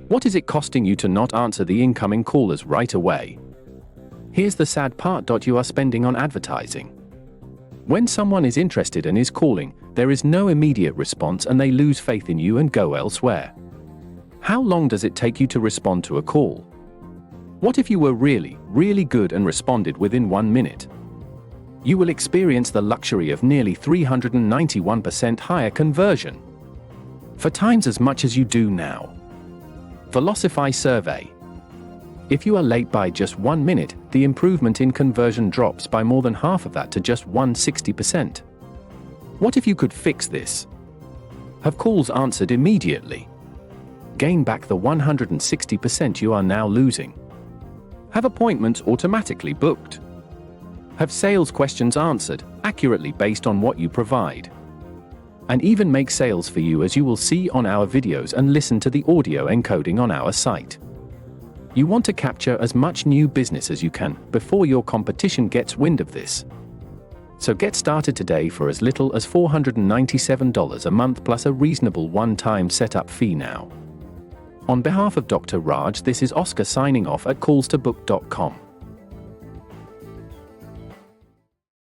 What is it costing you to not answer the incoming callers right away? Here's the sad part: you are spending on advertising. When someone is interested and is calling, there is no immediate response and they lose faith in you and go elsewhere. How long does it take you to respond to a call? What if you were really, really good and responded within 1 minute? You will experience the luxury of nearly 391% higher conversion. For times as much as you do now. Velocify survey. If you are late by just 1 minute, the improvement in conversion drops by more than half of that to just 160%. What if you could fix this? Have calls answered immediately. Gain back the 160% you are now losing. Have appointments automatically booked. Have sales questions answered accurately based on what you provide. And even make sales for you, as you will see on our videos and listen to the audio encoding on our site. You want to capture as much new business as you can before your competition gets wind of this. So get started today for as little as $497 a month plus a reasonable one-time setup fee now. On behalf of Dr. Raj, this is Oscar signing off at callstobook.com.